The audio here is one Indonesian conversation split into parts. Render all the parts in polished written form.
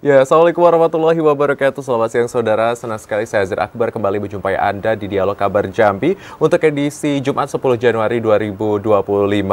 Ya, Assalamualaikum warahmatullahi wabarakatuh. Selamat siang saudara, senang sekali saya Azir Akbar kembali menjumpai Anda di Dialog Kabar Jambi untuk edisi Jumat 10 Januari 2025.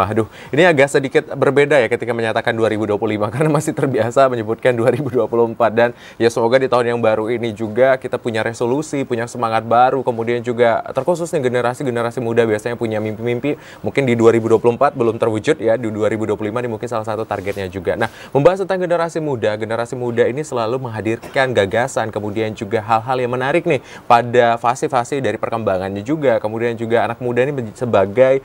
Aduh, ini agak sedikit berbeda ya ketika menyatakan 2025 karena masih terbiasa menyebutkan 2024. Dan ya semoga di tahun yang baru ini juga kita punya resolusi, punya semangat baru, kemudian juga terkhusus nih generasi muda biasanya punya mimpi-mimpi, mungkin di 2024 belum terwujud ya, di 2025 ini mungkin salah satu targetnya juga. Nah, membahas tentang generasi muda ini selalu menghadirkan gagasan, kemudian juga hal-hal yang menarik nih pada fase-fase dari perkembangannya juga. Kemudian juga anak muda ini sebagai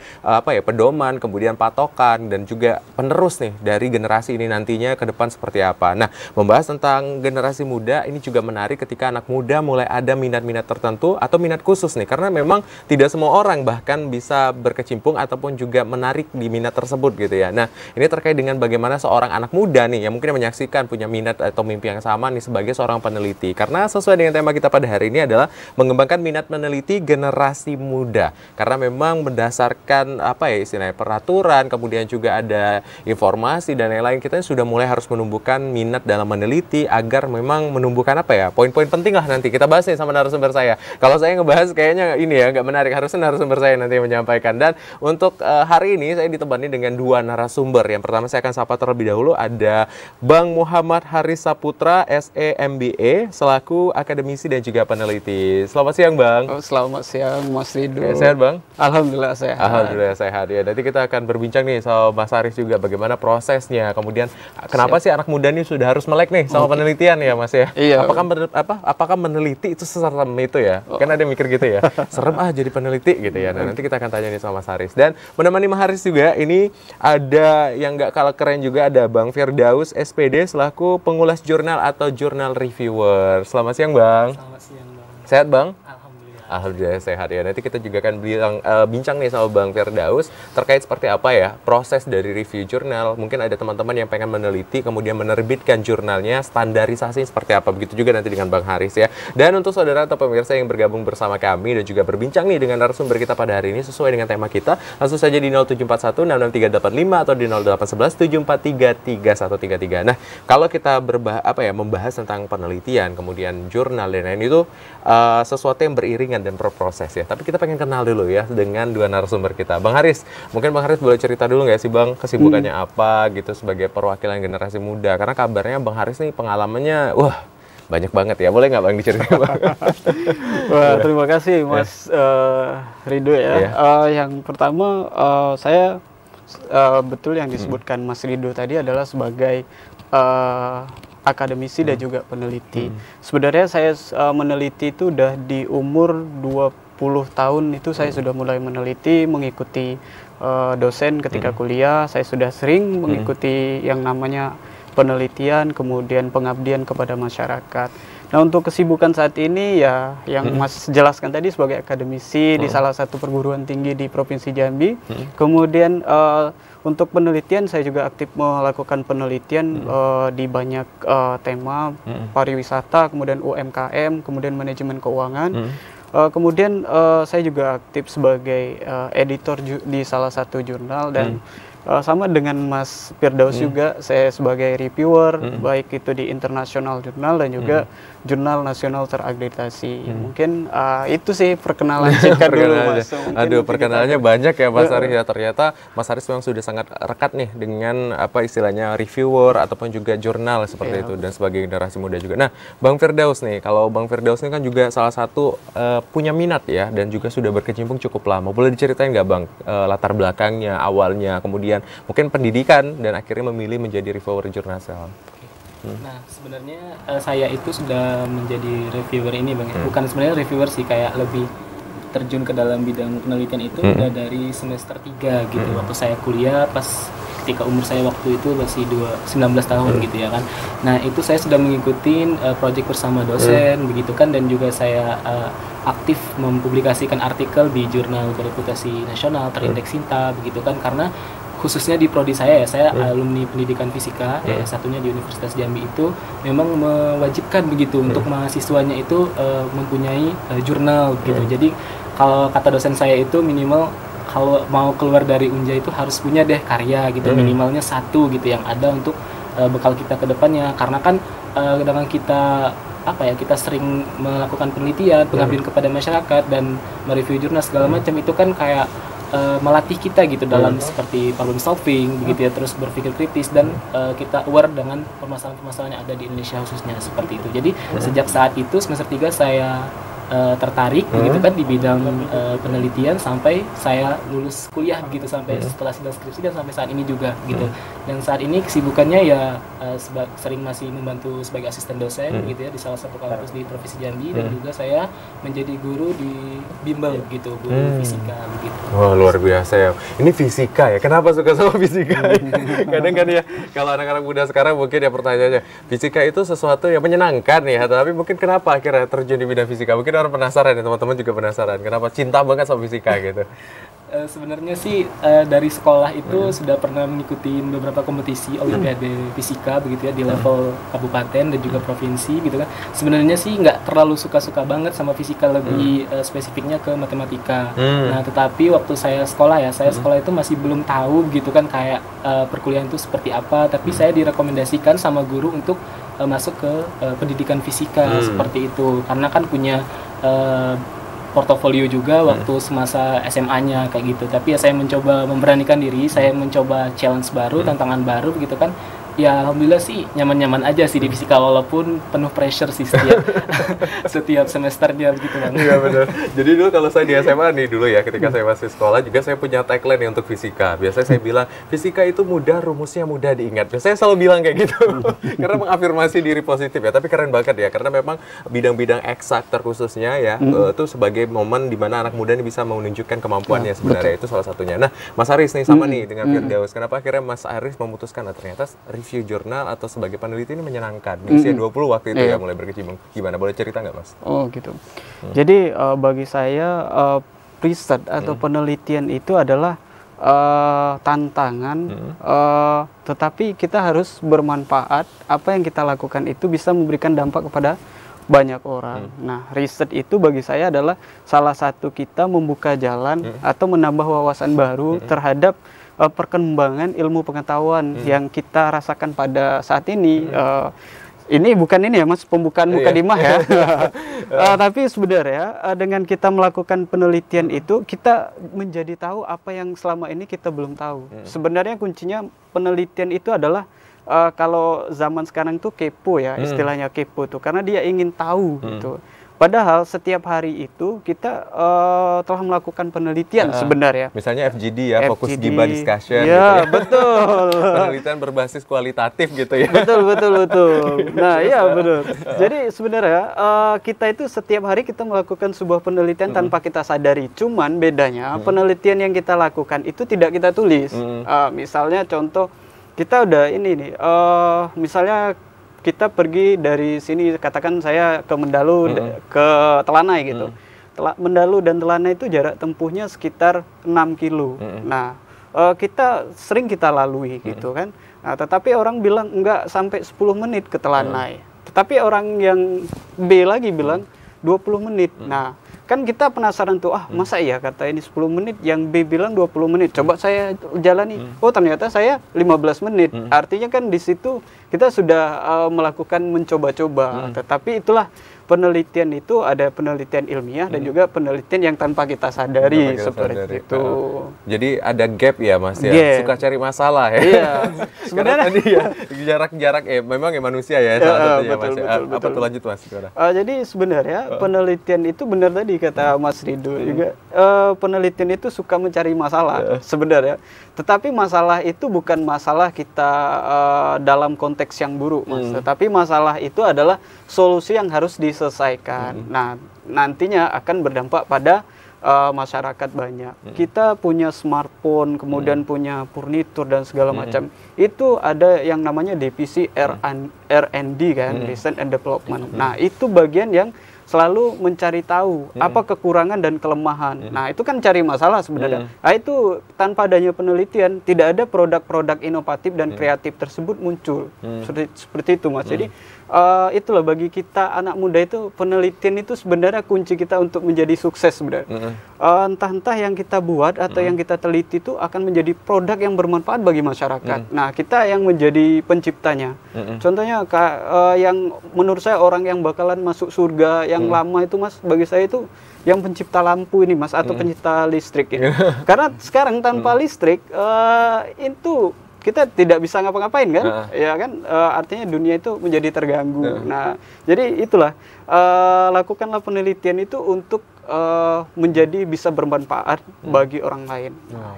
pedoman, kemudian patokan dan juga penerus nih dari generasi ini nantinya ke depan seperti apa. Nah, membahas tentang generasi muda ini juga menarik ketika anak muda mulai ada minat-minat tertentu atau minat khusus nih, karena memang tidak semua orang bahkan bisa berkecimpung ataupun juga menarik di minat tersebut gitu ya. Nah, ini terkait dengan bagaimana seorang anak muda nih yang mungkin menyaksikan punya minat atau mimpi yang sama nih sebagai seorang peneliti. Karena sesuai dengan tema kita pada hari ini adalah mengembangkan minat meneliti generasi muda. Karena memang berdasarkan istilahnya peraturan, kemudian juga ada informasi dan lain-lain, kita sudah mulai harus menumbuhkan minat dalam meneliti agar memang menumbuhkan poin-poin penting lah nanti. Kita bahas nih sama narasumber saya. Kalau saya ngebahas kayaknya ini ya nggak menarik, harusnya narasumber saya nanti yang menyampaikan. Dan untuk hari ini saya ditemani dengan dua narasumber. Yang pertama saya akan sapa terlebih dahulu, ada Bang Muhammad Haris Saputra, SE MBA, selaku akademisi dan juga peneliti. Selamat siang, Bang. Selamat siang, Mas Ridho. Sehat, Bang? Alhamdulillah sehat. Alhamdulillah sehat ya. Nanti kita akan berbincang nih sama Mas Haris juga bagaimana prosesnya. Kemudian kenapa sih anak muda ini sudah harus melek nih sama penelitian ya, Mas ya? Iya. Apakah meneliti itu seserem itu ya? Kan ada yang mikir gitu ya. Serem jadi peneliti gitu ya. Nah, nanti kita akan tanya nih sama Mas Haris. Dan menemani Mas Haris juga ini ada yang nggak kalah keren juga, ada Bang Firdaus SPD selaku pengulas jurnal atau jurnal reviewer. Selamat siang, Bang. Selamat siang, Bang. Sehat, Bang? Alhamdulillah. Alhamdulillah sehat ya. Nanti kita juga akan bincang nih sama Bang Firdaus terkait seperti apa ya proses dari review jurnal. Mungkin ada teman-teman yang pengen meneliti kemudian menerbitkan jurnalnya, standarisasi seperti apa. Begitu juga nanti dengan Bang Haris ya. Dan untuk saudara atau pemirsa yang bergabung bersama kami dan juga berbincang nih dengan narasumber kita pada hari ini sesuai dengan tema kita, langsung saja di 0741 66385 atau di 0811 7433133. Nah, kalau kita membahas tentang penelitian, kemudian jurnal dan lain itu sesuatu yang beriringan dan berproses ya. Tapi kita pengen kenal dulu ya dengan dua narasumber kita. Bang Haris, mungkin Bang Haris boleh cerita dulu nggak sih, Bang, kesibukannya apa gitu sebagai perwakilan generasi muda? Karena kabarnya Bang Haris nih pengalamannya banyak banget ya. Boleh nggak Bang diceritain, Bang? Wah, terima kasih Mas Ridho ya. Yang pertama saya betul yang disebutkan Mas Ridho tadi adalah sebagai akademisi dan juga peneliti. Sebenarnya saya meneliti itu udah di umur 20 tahun itu saya sudah mulai meneliti, mengikuti dosen ketika kuliah. Saya sudah sering mengikuti yang namanya penelitian, kemudian pengabdian kepada masyarakat. Nah, untuk kesibukan saat ini ya yang Mas jelaskan tadi sebagai akademisi di salah satu perguruan tinggi di Provinsi Jambi. Kemudian untuk penelitian saya juga aktif melakukan penelitian di banyak tema pariwisata, kemudian UMKM, kemudian manajemen keuangan. Kemudian saya juga aktif sebagai editor di salah satu jurnal dan sama dengan Mas Firdaus juga saya sebagai reviewer baik itu di internasional jurnal dan juga jurnal nasional terakreditasi. Mungkin itu sih perkenalan singkat dulu, Mas. Aduh, perkenalannya banyak ya Mas Haris ya. Ternyata Mas Haris memang sudah sangat rekat nih dengan istilahnya reviewer ataupun juga jurnal seperti itu dan sebagai generasi muda juga. Nah, Bang Firdaus nih, kalau Bang Firdaus ini kan juga salah satu punya minat ya dan juga sudah berkecimpung cukup lama. Boleh diceritain nggak, Bang, latar belakangnya, awalnya, kemudian mungkin pendidikan dan akhirnya memilih menjadi reviewer jurnal. Nah, sebenarnya saya itu sudah menjadi reviewer ini, Bang. Bukan sebenarnya reviewer sih, kayak lebih terjun ke dalam bidang penelitian itu udah dari semester 3 gitu. Waktu saya kuliah pas ketika umur saya waktu itu masih 19 tahun gitu ya kan. Nah, itu saya sudah mengikuti proyek bersama dosen begitu kan, dan juga saya aktif mempublikasikan artikel di jurnal bereputasi nasional terindeks Sinta begitu kan, karena khususnya di prodi saya ya, saya alumni pendidikan fisika, satunya di Universitas Jambi itu memang mewajibkan begitu untuk mahasiswanya itu mempunyai jurnal gitu. Jadi kalau kata dosen saya itu minimal kalau mau keluar dari Unja itu harus punya deh karya gitu, minimalnya 1 gitu yang ada untuk bekal kita ke depannya. Karena kan dengan kita kita sering melakukan penelitian, pengabdian kepada masyarakat dan mereview jurnal segala macam, itu kan kayak melatih kita gitu dalam seperti problem solving begitu ya, terus berpikir kritis dan kita aware dengan permasalahan-permasalahan yang ada di Indonesia khususnya seperti itu. Jadi sejak saat itu semester 3 saya tertarik begitu kan di bidang penelitian sampai saya lulus kuliah begitu, sampai setelah sidang skripsi dan sampai saat ini juga gitu. Dan saat ini kesibukannya ya sering masih membantu sebagai asisten dosen gitu ya di salah satu kampus di Provinsi Jambi, dan juga saya menjadi guru di bimbel gitu, guru fisika begitu. Wah, luar biasa ya. Ini fisika ya. Kenapa suka sama fisika? Kadang kan ya kalau anak-anak muda sekarang mungkin ya pertanyaannya, fisika itu sesuatu yang menyenangkan ya, tapi mungkin kenapa akhirnya terjun di bidang fisika? Mungkin orang penasaran ya, teman-teman juga penasaran. Kenapa cinta banget sama fisika gitu? Sebenarnya sih dari sekolah itu sudah pernah mengikuti beberapa kompetisi olimpiade fisika begitu ya di level kabupaten dan juga provinsi gitu kan. Sebenarnya sih nggak terlalu suka-suka banget sama fisika, lebih spesifiknya ke matematika. Nah, tetapi waktu saya sekolah itu masih belum tahu gitu kan kayak perkuliahan itu seperti apa, tapi saya direkomendasikan sama guru untuk masuk ke pendidikan fisika seperti itu, karena kan punya portofolio juga waktu semasa SMA-nya kayak gitu. Tapi ya saya mencoba memberanikan diri, saya mencoba challenge baru, tantangan baru begitu kan. Ya alhamdulillah sih nyaman-nyaman aja sih di fisika, walaupun penuh pressure sih setiap semesternya begitu Bang. Iya benar. Jadi dulu kalau saya di SMA nih dulu ya, ketika saya masih sekolah juga saya punya tagline nih untuk fisika. Biasanya saya bilang fisika itu mudah, rumusnya mudah diingat. Saya selalu bilang kayak gitu. Karena mengafirmasi diri positif ya. Tapi keren banget ya, karena memang bidang-bidang eksak terkhususnya ya itu sebagai momen di mana anak muda ini bisa menunjukkan kemampuannya sebenarnya. Itu salah satunya. Nah, Mas Aris nih sama nih dengan Firdaus. Kenapa akhirnya Mas Aris memutuskan ternyata review jurnal atau sebagai peneliti ini menyenangkan di usia 20 waktu itu ya mulai berkecimpung. Gimana, boleh cerita nggak Mas? Oh gitu. Jadi bagi saya riset atau penelitian itu adalah tantangan, tetapi kita harus bermanfaat. Apa yang kita lakukan itu bisa memberikan dampak kepada banyak orang. Nah, riset itu bagi saya adalah salah satu kita membuka jalan atau menambah wawasan baru terhadap perkembangan ilmu pengetahuan yang kita rasakan pada saat ini. Ini bukan ini ya Mas, pembukaan mukadimah ya. Tapi sebenarnya dengan kita melakukan penelitian itu, kita menjadi tahu apa yang selama ini kita belum tahu. Sebenarnya kuncinya penelitian itu adalah kalau zaman sekarang tuh kepo ya, istilahnya kepo tuh, karena dia ingin tahu gitu. Padahal setiap hari itu kita telah melakukan penelitian sebenarnya. Misalnya FGD ya, Focus Giba Discussion Ya, gitu ya. Betul. Penelitian berbasis kualitatif gitu ya. Betul. Nah, iya betul. Jadi sebenarnya kita itu setiap hari kita melakukan sebuah penelitian tanpa kita sadari. Cuman bedanya penelitian yang kita lakukan itu tidak kita tulis. Misalnya contoh, kita udah ini nih, misalnya kita pergi dari sini, katakan saya ke Mendalu, ke Telanai gitu. Mendalu dan Telanai itu jarak tempuhnya sekitar 6 kilo. Nah, kita sering kita lalui gitu kan. Nah, tetapi orang bilang enggak, sampai 10 menit ke Telanai. Tetapi orang yang B lagi bilang 20 menit. Nah, kan kita penasaran tuh, masa iya kata ini 10 menit, yang B bilang 20 menit. Coba saya jalani. Oh, ternyata saya 15 menit. Artinya kan di situ kita sudah melakukan mencoba-coba. Tetapi itulah penelitian itu, ada penelitian ilmiah dan juga penelitian yang tanpa kita sadari seperti itu. Jadi ada gap ya Mas ya. Gap. Suka cari masalah ya. Iya. Sebenarnya tadi ya jarak-jarak memang ya manusia ya salah satunya Mas. Apa tuh, lanjut Mas? Jadi sebenarnya penelitian itu benar tadi kata Mas Ridho juga, penelitian itu suka mencari masalah sebenarnya. Tetapi masalah itu bukan masalah kita dalam konteks yang buruk Mas. Tetapi masalah itu adalah solusi yang harus diselesaikan. Nah, nantinya akan berdampak pada masyarakat banyak. Kita punya smartphone, kemudian punya furnitur dan segala macam. Itu ada yang namanya divisi R&D kan, Research and Development. Nah, itu bagian yang selalu mencari tahu apa kekurangan dan kelemahan. Nah, itu kan cari masalah sebenarnya. Nah, itu tanpa adanya penelitian tidak ada produk-produk inovatif dan kreatif tersebut muncul. Seperti itu Mas. Jadi itulah bagi kita anak muda itu, penelitian itu sebenarnya kunci kita untuk menjadi sukses sebenarnya. entah-entah yang kita buat atau yang kita teliti itu akan menjadi produk yang bermanfaat bagi masyarakat. Nah, kita yang menjadi penciptanya. Contohnya yang menurut saya orang yang bakalan masuk surga yang lama itu, Mas, bagi saya itu yang pencipta lampu ini, Mas, atau pencipta listrik ini. Karena sekarang tanpa listrik itu kita tidak bisa ngapa-ngapain kan, ya kan, artinya dunia itu menjadi terganggu. Nah, jadi itulah, lakukanlah penelitian itu untuk menjadi bisa bermanfaat bagi orang lain.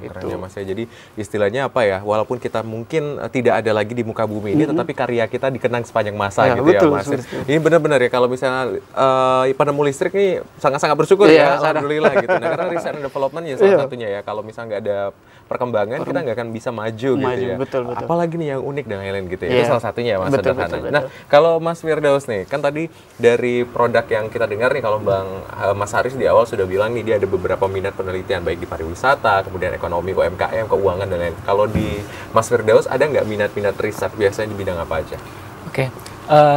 Keren ya, Mas ya. Jadi istilahnya apa ya, walaupun kita mungkin tidak ada lagi di muka bumi ini, tetapi karya kita dikenang sepanjang masa gitu betul, ya, Mas. Ini benar-benar ya, kalau misalnya penemu listrik nih sangat-sangat bersyukur ya, alhamdulillah gitu. Nah, karena research and development ya salah satunya ya, kalau misalnya nggak ada perkembangan kita nggak akan bisa maju gitu ya. Betul. Apalagi nih yang unik dan lain-lain gitu ya. Itu salah satunya ya, Mas. Betul. Nah, kalau Mas Firdaus nih, kan tadi dari produk yang kita dengar nih, kalau Mas Haris di awal sudah bilang nih, dia ada beberapa minat penelitian baik di pariwisata, kemudian ekonomi, UMKM, keuangan dan lain. Kalau di Mas Firdaus ada nggak minat-minat riset biasanya di bidang apa aja? Oke.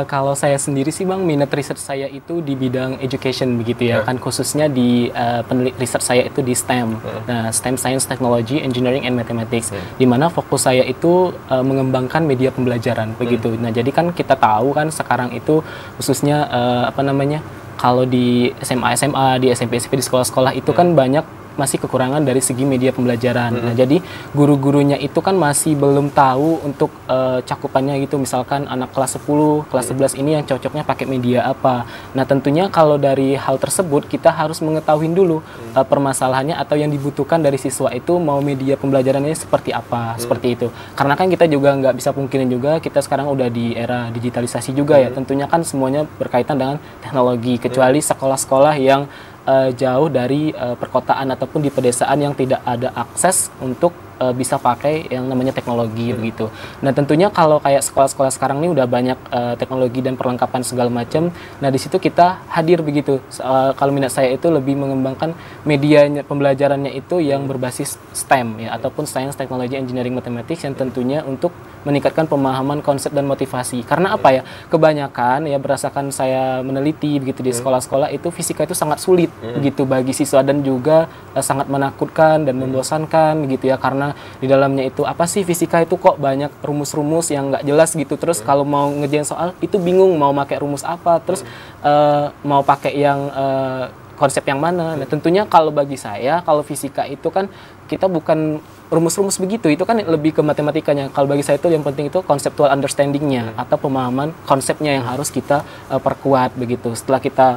Kalau saya sendiri sih Bang, minat riset saya itu di bidang education begitu ya, kan khususnya di riset saya itu di STEM, nah STEM Science, Technology, Engineering, and Mathematics, di mana fokus saya itu mengembangkan media pembelajaran begitu. Nah, jadi kan kita tahu kan sekarang itu khususnya kalau di SMA, di SMP, di sekolah-sekolah itu kan banyak masih kekurangan dari segi media pembelajaran. Nah, jadi guru-gurunya itu kan masih belum tahu untuk cakupannya gitu. Misalkan anak kelas 10, kelas 11 ini yang cocoknya pakai media apa. Nah, tentunya kalau dari hal tersebut kita harus mengetahui dulu permasalahannya atau yang dibutuhkan dari siswa itu mau media pembelajarannya seperti apa, seperti itu. Karena kan kita juga nggak bisa pungkirin juga kita sekarang udah di era digitalisasi juga ya. Tentunya kan semuanya berkaitan dengan teknologi, kecuali sekolah-sekolah yang jauh dari perkotaan ataupun di pedesaan yang tidak ada akses untuk bisa pakai yang namanya teknologi begitu. Nah, tentunya kalau kayak sekolah-sekolah sekarang ini udah banyak teknologi dan perlengkapan segala macam. Nah, di situ kita hadir begitu. Kalau minat saya itu lebih mengembangkan media pembelajarannya itu yang berbasis STEM ya, ataupun Science, Technology, Engineering, Mathematics, yang tentunya untuk meningkatkan pemahaman konsep dan motivasi. Karena apa ya? Kebanyakan ya, berdasarkan saya meneliti begitu di sekolah-sekolah itu fisika itu sangat sulit begitu bagi siswa, dan juga sangat menakutkan dan membosankan gitu ya, karena di dalamnya itu apa sih fisika itu kok banyak rumus-rumus yang nggak jelas gitu. Terus kalau mau ngerjain soal itu bingung mau pakai rumus apa, terus mau pakai yang konsep yang mana. Nah, tentunya kalau bagi saya, kalau fisika itu kan kita bukan rumus-rumus begitu, itu kan lebih ke matematikanya. Kalau bagi saya itu yang penting itu conceptual understanding-nya atau pemahaman konsepnya yang harus kita perkuat begitu. Setelah kita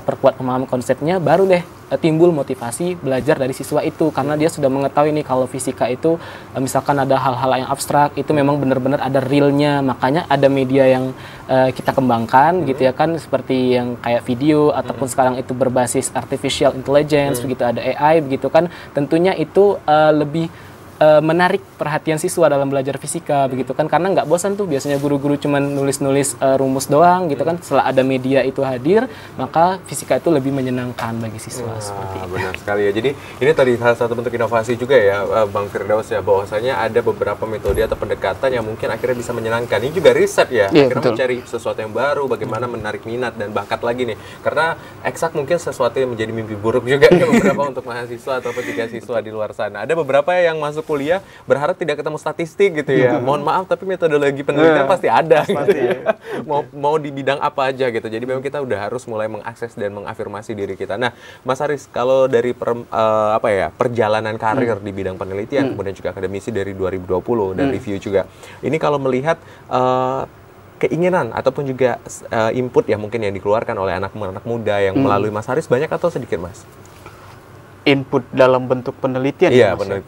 perkuat pemahaman konsepnya, baru deh timbul motivasi belajar dari siswa itu, karena dia sudah mengetahui nih kalau fisika itu misalkan ada hal-hal yang abstrak itu memang benar-benar ada realnya. Makanya ada media yang kita kembangkan gitu ya kan, seperti yang kayak video ataupun sekarang itu berbasis artificial intelligence begitu, ada AI begitu kan. Tentunya itu lebih menarik perhatian siswa dalam belajar fisika begitu kan, karena nggak bosan tuh biasanya guru-guru cuman nulis-nulis rumus doang gitu kan. Setelah ada media itu hadir, maka fisika itu lebih menyenangkan bagi siswa. Seperti itu. Benar sekali ya. Jadi ini tadi salah satu bentuk inovasi juga ya, Bang Firdaus ya, bahwasanya ada beberapa metode atau pendekatan yang mungkin akhirnya bisa menyenangkan. Ini juga riset ya, akhirnya mencari sesuatu yang baru, bagaimana menarik minat dan bakat lagi nih. Karena eksak mungkin sesuatu yang menjadi mimpi buruk juga ya beberapa untuk mahasiswa ataupun juga siswa di luar sana. Ada beberapa yang masuk kuliah berharap tidak ketemu statistik gitu ya. Mohon maaf, tapi metodologi penelitian pasti ada. Pasti. Gitu. mau di bidang apa aja gitu. Jadi memang kita udah harus mulai mengakses dan mengafirmasi diri kita. Nah, Mas Haris, kalau dari perjalanan karir di bidang penelitian, kemudian juga akademisi dari 2020 dan review juga. Ini kalau melihat keinginan ataupun juga input yang mungkin yang dikeluarkan oleh anak muda yang melalui Mas Haris, banyak atau sedikit, Mas? Input dalam bentuk penelitian? Iya, benar.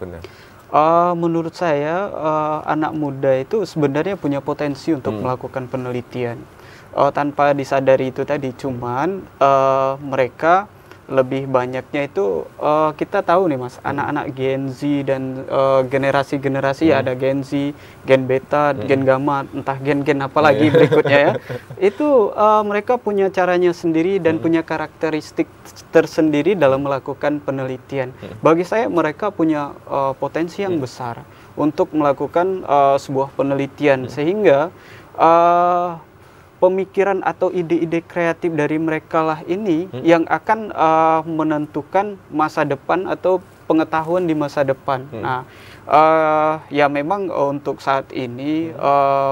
Menurut saya anak muda itu sebenarnya punya potensi untuk melakukan penelitian tanpa disadari itu tadi. Cuman mereka lebih banyaknya itu kita tahu nih Mas, anak-anak Gen Z dan generasi-generasi ya, ada Gen Z, Gen Beta, Gen Gamma, entah gen-gen apa lagi berikutnya ya. Itu mereka punya caranya sendiri dan punya karakteristik tersendiri dalam melakukan penelitian. Bagi saya mereka punya potensi yang besar untuk melakukan sebuah penelitian, sehingga pemikiran atau ide-ide kreatif dari mereka lah ini yang akan menentukan masa depan atau pengetahuan di masa depan. Nah, ya memang untuk saat ini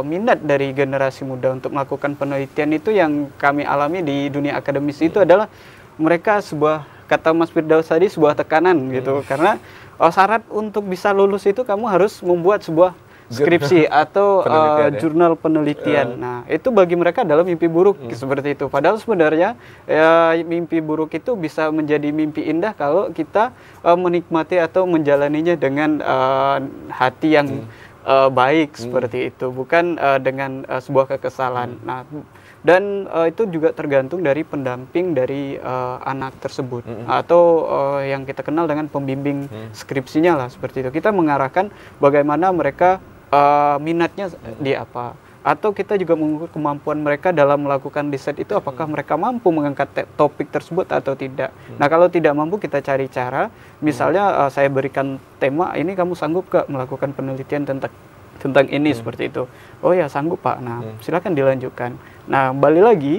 minat dari generasi muda untuk melakukan penelitian itu yang kami alami di dunia akademis itu adalah mereka sebuah, kata Mas Firdaus tadi, sebuah tekanan gitu, karena syarat untuk bisa lulus itu kamu harus membuat sebuah skripsi atau jurnal penelitian. Nah, itu bagi mereka adalah mimpi buruk seperti itu. Padahal sebenarnya mimpi buruk itu bisa menjadi mimpi indah kalau kita menikmati atau menjalaninya dengan hati yang baik seperti itu, bukan dengan sebuah kekesalan. Nah, dan itu juga tergantung dari pendamping dari anak tersebut atau yang kita kenal dengan pembimbing skripsinya lah seperti itu. Kita mengarahkan bagaimana mereka minatnya di apa, atau kita juga mengukur kemampuan mereka dalam melakukan riset itu, apakah mereka mampu mengangkat topik tersebut atau tidak. Nah, kalau tidak mampu, kita cari cara, misalnya saya berikan tema ini, kamu sanggup gak melakukan penelitian tentang ini seperti itu. Oh ya, sanggup Pak. Nah, silakan dilanjutkan. Nah, kembali lagi,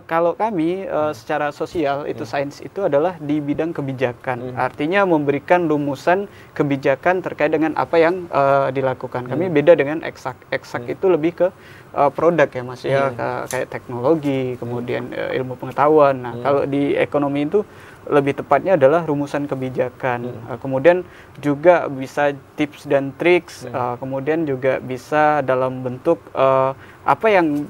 kalau kami secara sosial itu sains itu adalah di bidang kebijakan. Artinya memberikan rumusan kebijakan terkait dengan apa yang dilakukan. Kami beda dengan eksak. Eksak itu lebih ke produk ya Mas ya, kayak teknologi, kemudian ilmu pengetahuan. Nah, kalau di ekonomi itu lebih tepatnya adalah rumusan kebijakan. Kemudian juga bisa tips dan triks, kemudian juga bisa dalam bentuk apa yang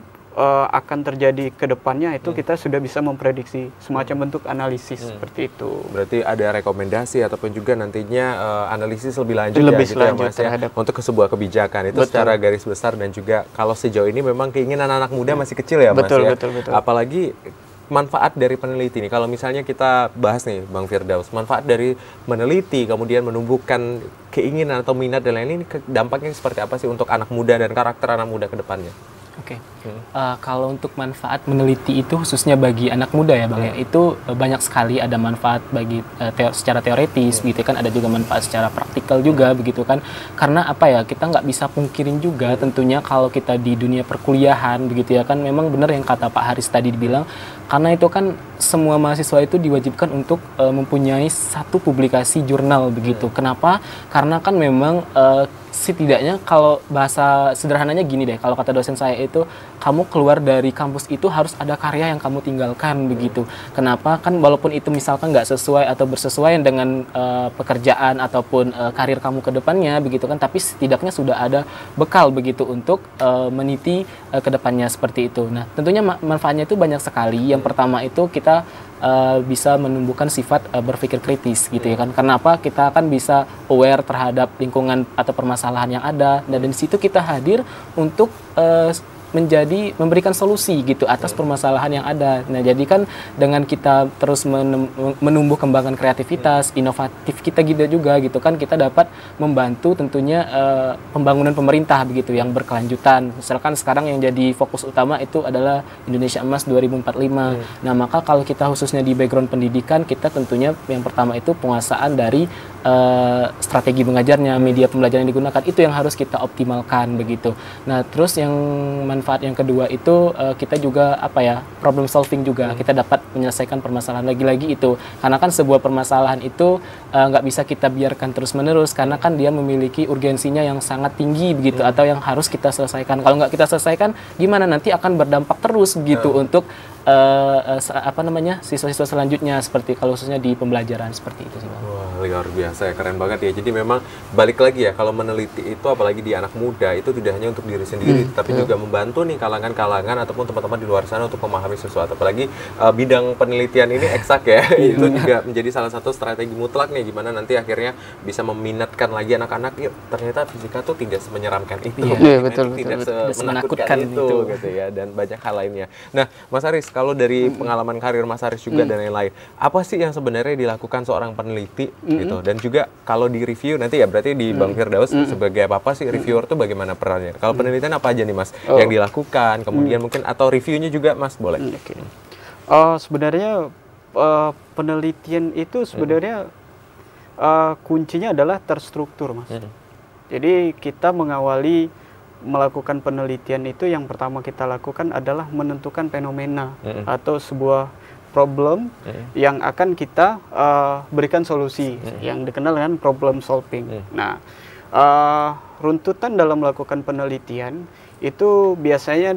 akan terjadi ke depannya itu kita sudah bisa memprediksi, semacam bentuk analisis seperti itu. Berarti ada rekomendasi ataupun juga nantinya analisis lebih lanjut ya, gitu ya Mas ya, untuk ke sebuah kebijakan itu secara garis besar. Dan juga kalau sejauh ini memang keinginan anak-anak muda masih kecil ya Mas ya. Betul. Apalagi manfaat dari peneliti nih, kalau misalnya kita bahas nih Bang Firdaus, manfaat dari meneliti kemudian menumbuhkan keinginan atau minat dan lain-lain, dampaknya seperti apa sih untuk anak muda dan karakter anak muda ke depannya? Oke. Kalau untuk manfaat meneliti itu khususnya bagi anak muda ya Bang ya, itu banyak sekali. Ada manfaat bagi secara teoretis gitu kan, ada juga manfaat secara praktikal juga begitu kan. Karena apa ya, kita nggak bisa pungkirin juga tentunya kalau kita di dunia perkuliahan begitu ya kan, memang benar yang kata Pak Haris tadi dibilang, karena itu kan semua mahasiswa itu diwajibkan untuk mempunyai satu publikasi jurnal begitu. Kenapa? Karena kan memang setidaknya kalau bahasa sederhananya gini deh, kalau kata dosen saya itu, kamu keluar dari kampus itu harus ada karya yang kamu tinggalkan begitu. Kenapa? Kan walaupun itu misalkan nggak sesuai atau bersesuaian dengan pekerjaan ataupun karir kamu ke depannya begitu kan, tapi setidaknya sudah ada bekal begitu untuk meniti ke depannya seperti itu. Nah, tentunya manfaatnya itu banyak sekali. Yang pertama itu kita bisa menumbuhkan sifat berpikir kritis gitu ya kan. Kenapa? Kita akan bisa aware terhadap lingkungan atau permasalahan yang ada, dan di situ kita hadir untuk memberikan solusi gitu atas permasalahan yang ada. Nah, jadi kan dengan kita terus menumbuh kembangkan kreativitas, inovatif kita juga gitu kan, kita dapat membantu tentunya pembangunan pemerintah begitu yang berkelanjutan. Misalkan sekarang yang jadi fokus utama itu adalah Indonesia Emas 2045. Nah, maka kalau kita khususnya di background pendidikan, kita tentunya yang pertama itu penguasaan dari strategi mengajarnya, media pembelajaran yang digunakan, itu yang harus kita optimalkan begitu. Nah, terus yang manfaat yang kedua itu kita juga problem solving juga. Kita dapat menyelesaikan permasalahan lagi-lagi itu. Karena kan sebuah permasalahan itu nggak bisa kita biarkan terus-menerus, karena kan dia memiliki urgensinya yang sangat tinggi begitu, atau yang harus kita selesaikan. Kalau nggak kita selesaikan, gimana nanti akan berdampak terus begitu untuk siswa-siswa selanjutnya, seperti kalau khususnya di pembelajaran seperti itu sih Bang. Wah, luar biasa ya, keren banget ya. Jadi memang balik lagi ya, kalau meneliti itu apalagi di anak muda itu tidak hanya untuk diri sendiri, tapi juga membantu nih kalangan-kalangan ataupun teman-teman di luar sana untuk memahami sesuatu. Apalagi bidang penelitian ini eksak ya, itu juga menjadi salah satu strategi mutlak nih, gimana nanti akhirnya bisa meminatkan lagi anak-anak, yuk ternyata fisika tuh tidak semenyeramkan itu, betul, tidak semenakutkan itu gitu ya, dan banyak hal lainnya. Nah, Mas Haris, kalau dari pengalaman karir Mas Haris juga dan lain-lain, apa sih yang sebenarnya dilakukan seorang peneliti gitu? Dan juga kalau di review nanti ya, berarti di Bang Firdaus sebagai apa sih reviewer tuh bagaimana perannya? Kalau penelitian apa aja nih Mas yang dilakukan? Kemudian mungkin atau reviewnya juga Mas boleh? Sebenarnya penelitian itu sebenarnya kuncinya adalah terstruktur Mas. Jadi kita mengawali melakukan penelitian itu yang pertama kita lakukan adalah menentukan fenomena atau sebuah problem yang akan kita berikan solusi yang dikenal dengan problem solving. Nah, runtutan dalam melakukan penelitian itu biasanya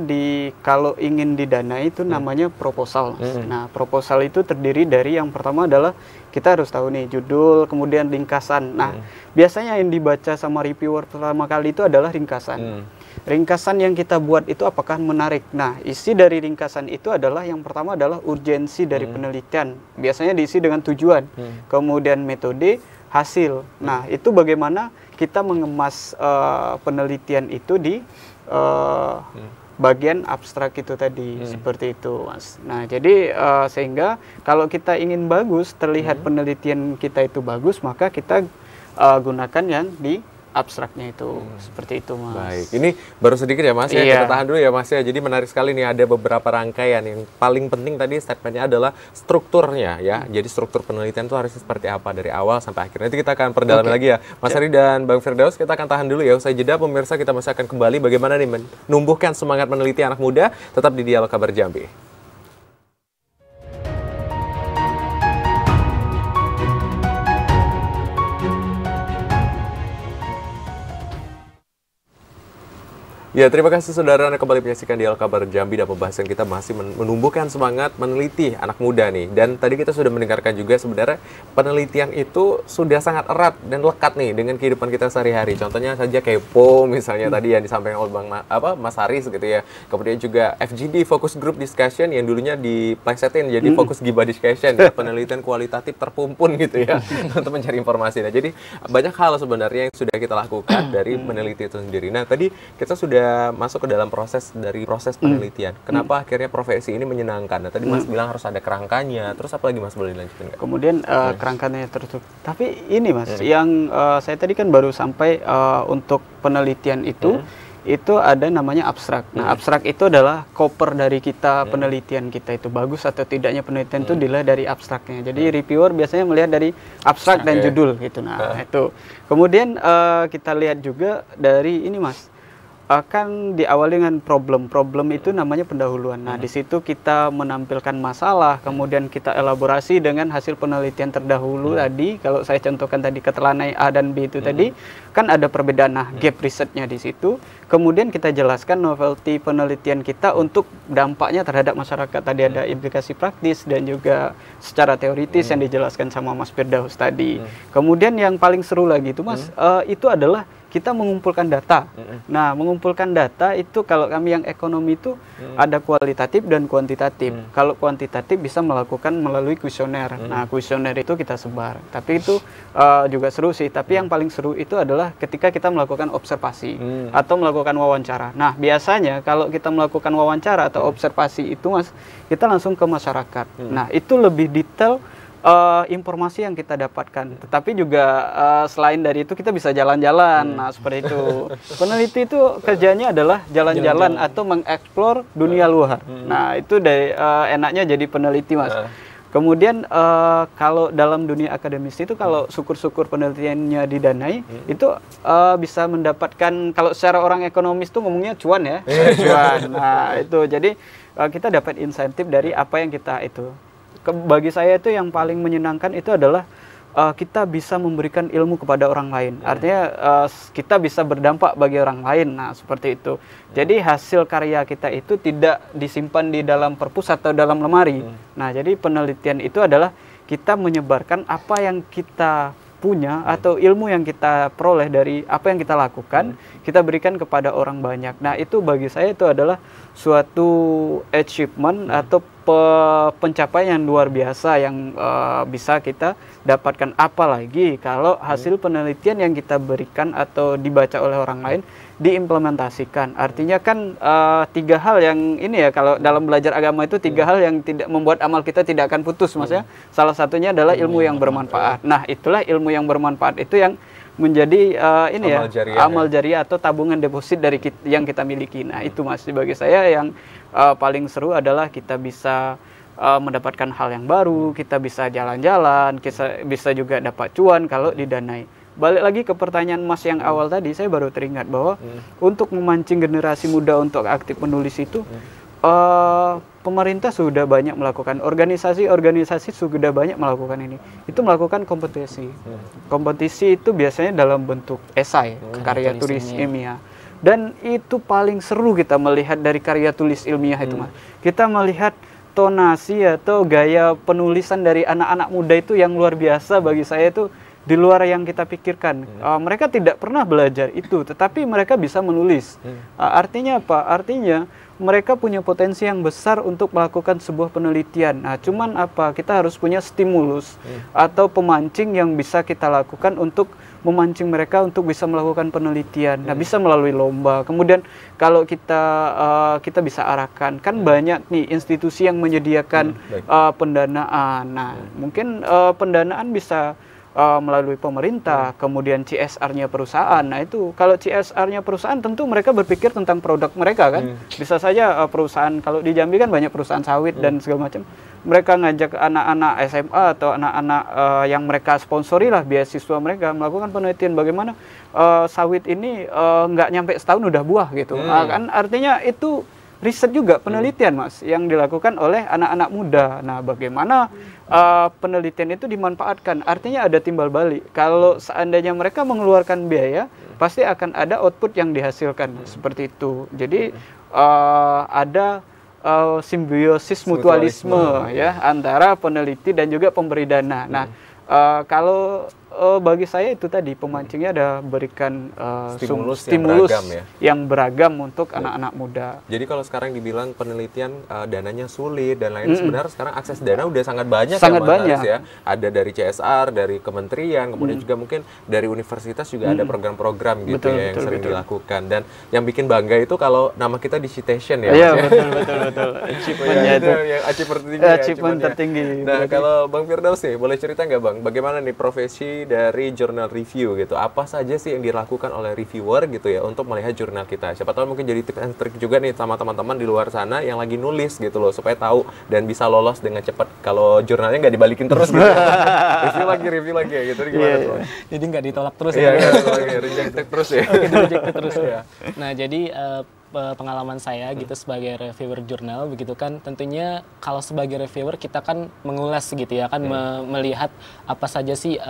kalau ingin didanai itu namanya proposal. Nah, proposal itu terdiri dari yang pertama adalah kita harus tahu nih judul, kemudian ringkasan. Nah, biasanya yang dibaca sama reviewer pertama kali itu adalah ringkasan. Ringkasan yang kita buat itu apakah menarik? Nah, isi dari ringkasan itu adalah yang pertama adalah urgensi dari penelitian. Biasanya diisi dengan tujuan, kemudian metode, hasil. Nah, itu bagaimana kita mengemas penelitian itu di bagian abstrak itu tadi, seperti itu, Mas. Nah, jadi sehingga kalau kita ingin bagus, terlihat penelitian kita itu bagus, maka kita gunakan yang di abstraknya itu, seperti itu, Mas. Baik, ini baru sedikit ya, Mas, ya. Kita tahan dulu ya, Mas, ya. Jadi menarik sekali nih, ada beberapa rangkaian. Yang paling penting tadi statementnya adalah strukturnya, ya. Jadi struktur penelitian itu harusnya seperti apa dari awal sampai akhir. Nanti kita akan perdalami lagi ya, Mas Ari dan Bang Firdaus. Kita akan tahan dulu ya. Usai jeda, pemirsa, kita masih akan kembali bagaimana nih menumbuhkan semangat meneliti anak muda tetap di Dialog Kabar Jambi. Ya, terima kasih saudara Anda kembali menyaksikan Dialog Kabar Jambi, dan pembahasan kita masih menumbuhkan semangat meneliti anak muda nih. Dan tadi kita sudah mendengarkan juga sebenarnya penelitian itu sudah sangat erat dan lekat nih dengan kehidupan kita sehari-hari. Contohnya saja kepo misalnya tadi yang disampaikan oleh Mas Haris gitu ya. Kemudian juga FGD, Focus Group Discussion, yang dulunya diplesetin jadi Focus Gibah Discussion, ya, penelitian kualitatif terpumpun gitu ya untuk mencari informasi. Nah, jadi banyak hal sebenarnya yang sudah kita lakukan dari meneliti itu sendiri. Nah, tadi kita sudah masuk ke dalam proses penelitian. Kenapa akhirnya profesi ini menyenangkan? Nah, tadi Mas bilang harus ada kerangkanya. Terus apa lagi, Mas, boleh dilanjutin nggak? Kemudian kerangkanya tertutup. Tapi ini, Mas, yang saya tadi kan baru sampai untuk penelitian itu ada namanya abstrak. Nah, abstrak itu adalah koper dari kita, penelitian kita itu bagus atau tidaknya penelitian itu dilihat dari abstraknya. Jadi reviewer biasanya melihat dari abstrak dan judul gitu. Nah, itu. Kemudian kita lihat juga dari ini, Mas. Akan diawali dengan problem. Problem itu namanya pendahuluan. Nah, di situ kita menampilkan masalah, kemudian kita elaborasi dengan hasil penelitian terdahulu tadi. Kalau saya contohkan tadi keterangan A dan B itu tadi, kan ada perbedaan. Nah, gap risetnya di situ. Kemudian kita jelaskan novelty penelitian kita untuk dampaknya terhadap masyarakat. Tadi ada implikasi praktis dan juga secara teoritis yang dijelaskan sama Mas Firdaus tadi. Kemudian yang paling seru lagi itu, Mas, itu adalah kita mengumpulkan data. Nah, mengumpulkan data itu kalau kami yang ekonomi itu ada kualitatif dan kuantitatif. Kalau kuantitatif bisa melakukan melalui kuesioner. Nah, kuesioner itu kita sebar. Tapi itu juga seru sih. Tapi yang paling seru itu adalah ketika kita melakukan observasi atau melakukan wawancara. Nah, biasanya kalau kita melakukan wawancara atau observasi itu, Mas, kita langsung ke masyarakat. Nah, itu lebih detail informasi yang kita dapatkan, tetapi juga selain dari itu kita bisa jalan-jalan. Nah, seperti itu. Peneliti itu kerjanya adalah jalan-jalan atau mengeksplor dunia luar. Nah, itu dari enaknya jadi peneliti, Mas. Kemudian kalau dalam dunia akademis itu kalau syukur-syukur penelitiannya didanai, itu bisa mendapatkan, kalau secara orang ekonomis tuh ngomongnya cuan ya, cuan. Nah, itu jadi kita dapat insentif dari apa yang kita itu. Bagi saya itu yang paling menyenangkan itu adalah kita bisa memberikan ilmu kepada orang lain. Artinya kita bisa berdampak bagi orang lain. Nah, seperti itu. Jadi hasil karya kita itu tidak disimpan di dalam perpus atau dalam lemari. Nah, jadi penelitian itu adalah kita menyebarkan apa yang kita punya atau ilmu yang kita peroleh dari apa yang kita lakukan, kita berikan kepada orang banyak. Nah, itu bagi saya itu adalah suatu achievement atau pencapaian yang luar biasa yang bisa kita dapatkan. Apalagi kalau hasil penelitian yang kita berikan atau dibaca oleh orang lain diimplementasikan. Artinya kan 3 hal yang ini ya, kalau dalam belajar agama itu 3 hal yang tidak membuat amal kita tidak akan putus, Mas ya. Salah satunya adalah ilmu yang bermanfaat. Nah, itulah ilmu yang bermanfaat itu yang menjadi ini amal jariah, amal jariah atau tabungan deposit dari yang kita miliki. Nah, itu, Mas, bagi saya yang paling seru adalah kita bisa mendapatkan hal yang baru, kita bisa jalan-jalan, kita bisa juga dapat cuan kalau didanai. balik lagi ke pertanyaan Mas yang awal tadi, saya baru teringat bahwa untuk memancing generasi muda untuk aktif menulis itu, pemerintah sudah banyak melakukan, organisasi-organisasi sudah banyak melakukan ini. Itu melakukan kompetisi. Kompetisi itu biasanya dalam bentuk esai, karya tulis ilmiah. Dan itu paling seru kita melihat dari karya tulis ilmiah itu, Mas. Kita melihat tonasi atau gaya penulisan dari anak-anak muda itu yang luar biasa bagi saya, itu di luar yang kita pikirkan. Mereka tidak pernah belajar itu, tetapi mereka bisa menulis. Artinya apa? Artinya mereka punya potensi yang besar untuk melakukan sebuah penelitian. Nah, cuman apa? Kita harus punya stimulus atau pemancing yang bisa kita lakukan untuk memancing mereka untuk bisa melakukan penelitian. Nah, bisa melalui lomba. Kemudian kalau kita bisa arahkan, kan banyak nih institusi yang menyediakan pendanaan. Nah, mungkin pendanaan bisa melalui pemerintah, kemudian CSR-nya perusahaan. Nah, itu kalau CSR-nya perusahaan tentu mereka berpikir tentang produk mereka kan. Bisa saja perusahaan, kalau di Jambi kan banyak perusahaan sawit dan segala macam. Mereka ngajak anak-anak SMA atau anak-anak yang mereka sponsori lah, beasiswa mereka melakukan penelitian bagaimana sawit ini nggak nyampe setahun udah buah gitu. Kan artinya itu riset juga, penelitian Mas, yang dilakukan oleh anak-anak muda. Nah, bagaimana penelitian itu dimanfaatkan? Artinya ada timbal balik. Kalau seandainya mereka mengeluarkan biaya, pasti akan ada output yang dihasilkan. Seperti itu. Jadi ada simbiosis mutualisme ya antara peneliti dan juga pemberi dana. Nah, kalau bagi saya itu tadi pemancingnya ada berikan stimulus yang beragam untuk anak-anak muda. Jadi kalau sekarang dibilang penelitian dananya sulit dan lain, sebenarnya sekarang akses dana udah sangat banyak, ya. Ada dari CSR, dari kementerian, kemudian juga mungkin dari universitas juga ada program-program gitu yang sering dilakukan. Dan yang bikin bangga itu kalau nama kita di citation ya. Iya, betul. Achievementnya itu yang achievement tertinggi. Nah, kalau Bang Firdaus nih, boleh cerita nggak Bang, bagaimana nih profesi dari jurnal review gitu? Apa saja sih yang dilakukan oleh reviewer gitu ya untuk melihat jurnal kita? Siapa tahu mungkin jadi tips and trik juga nih sama teman-teman di luar sana yang lagi nulis gitu loh, supaya tahu dan bisa lolos dengan cepat kalau jurnalnya nggak dibalikin terus gitu. review lagi ya gitu. Gimana tuh? Jadi nggak ditolak terus ya? Iya, rejected terus ya. Rejected terus ya. Nah, jadi pengalaman saya gitu sebagai reviewer jurnal begitu kan, tentunya kalau sebagai reviewer kita kan mengulas gitu ya kan, melihat apa saja sih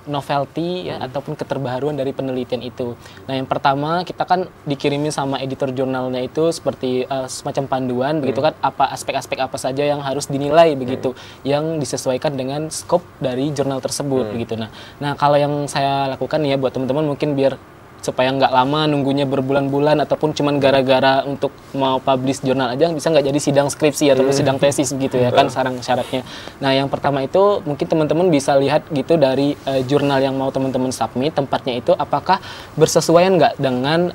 novelty ya ataupun keterbaruan dari penelitian itu. Nah, yang pertama kita kan dikirimin sama editor jurnalnya itu seperti semacam panduan begitu kan, apa aspek-aspek apa saja yang harus dinilai begitu, yang disesuaikan dengan scope dari jurnal tersebut begitu. Nah, kalau yang saya lakukan ya buat teman-teman mungkin biar supaya nggak lama nunggunya berbulan-bulan ataupun cuman gara-gara untuk mau publish jurnal aja, bisa nggak jadi sidang skripsi ataupun sidang tesis gitu ya kan sekarang syaratnya. Nah, yang pertama itu mungkin teman-teman bisa lihat gitu dari jurnal yang mau teman-teman submit, tempatnya itu apakah bersesuaian nggak dengan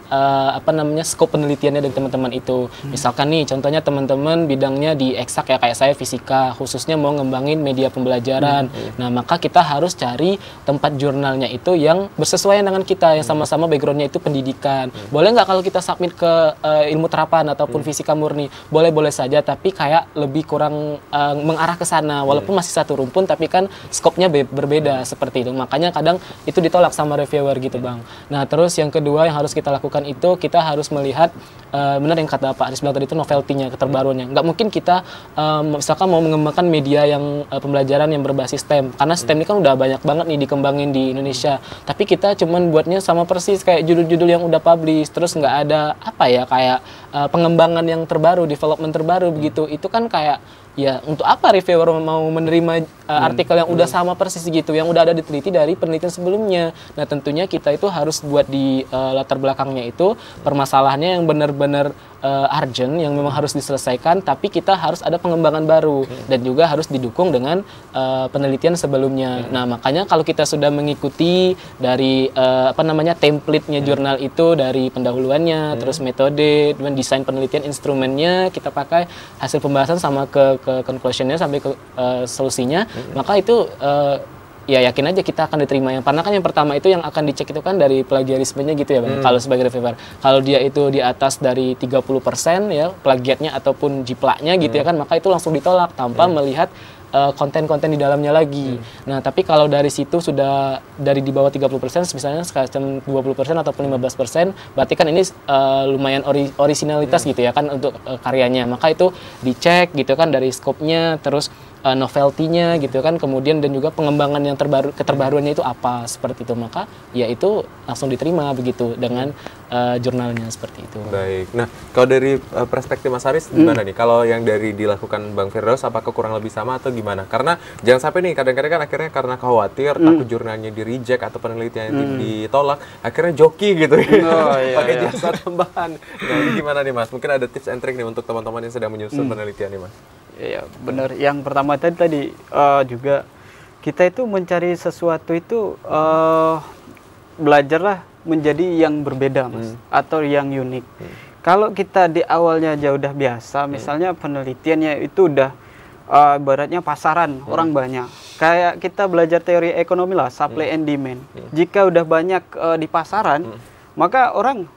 scope penelitiannya dari teman-teman itu. Misalkan nih contohnya teman-teman bidangnya di eksak ya, kayak saya fisika, khususnya mau ngembangin media pembelajaran. Nah, maka kita harus cari tempat jurnalnya itu yang bersesuaian dengan kita, yang sama-sama backgroundnya itu pendidikan. Boleh nggak kalau kita submit ke ilmu terapan ataupun fisika murni? Boleh-boleh saja, tapi kayak lebih kurang mengarah ke sana. Walaupun masih satu rumpun, tapi kan skopnya berbeda seperti itu. Makanya kadang itu ditolak sama reviewer gitu Bang. Nah, terus yang kedua yang harus kita lakukan itu kita harus melihat benar yang kata Pak Aris bilang tadi itu novelty-nya, keterbaruannya. Nggak mungkin kita misalkan mau mengembangkan media yang pembelajaran yang berbasis STEM, karena STEM ini kan udah banyak banget nih dikembangin di Indonesia. Tapi kita cuman buatnya sama persis kayak judul-judul yang udah publish, terus nggak ada kayak pengembangan yang terbaru, development terbaru begitu. Itu kan kayak ya untuk apa reviewer mau menerima artikel yang udah sama persis gitu, yang udah ada diteliti dari penelitian sebelumnya. Nah, tentunya kita itu harus buat di latar belakangnya itu permasalahannya yang benar-benar urgent, yang memang harus diselesaikan, tapi kita harus ada pengembangan baru dan juga harus didukung dengan penelitian sebelumnya. Nah, makanya kalau kita sudah mengikuti dari template-nya jurnal itu, dari pendahuluannya, terus metode, dan desain penelitian, instrumennya kita pakai, hasil pembahasan sama ke conclusion-nya sampai ke solusinya, maka itu ya yakin aja kita akan diterima. Karena kan yang pertama itu yang akan dicek itu kan dari plagiarismenya gitu ya Bang. Kalau sebagai reviewer, kalau dia itu di atas dari 30% ya plagiatnya ataupun jiplaknya gitu ya kan, maka itu langsung ditolak tanpa melihat konten-konten di dalamnya lagi. Nah, tapi kalau dari situ sudah dari di bawah 30%, misalnya semacam 20% ataupun 15%, berarti kan ini lumayan originalitas gitu ya kan untuk karyanya. Maka itu dicek gitu kan dari skopnya, terus novelty-nya gitu kan, kemudian dan juga pengembangan yang keterbaruannya itu apa, seperti itu. Maka ya itu langsung diterima begitu dengan jurnalnya seperti itu. Baik. Nah, kalau dari perspektif Mas Haris gimana nih? Kalau yang dari dilakukan Bang Firdaus apakah kurang lebih sama atau gimana? Karena jangan sampai nih kadang-kadang kan akhirnya karena khawatir takut jurnalnya di reject atau penelitiannya ditolak, akhirnya joki gitu ya. Pakai jasa tambahan. Nah, ini gimana nih Mas? Mungkin ada tips and trick nih untuk teman-teman yang sedang menyusun penelitian nih Mas. Iya, benar. Yang pertama tadi juga kita itu mencari sesuatu itu belajarlah menjadi yang berbeda, Mas, atau yang unik. Kalau kita di awalnya aja udah biasa, misalnya penelitiannya itu udah ibaratnya pasaran, orang banyak. Kayak kita belajar teori ekonomi lah, supply and demand. Jika udah banyak di pasaran, maka orang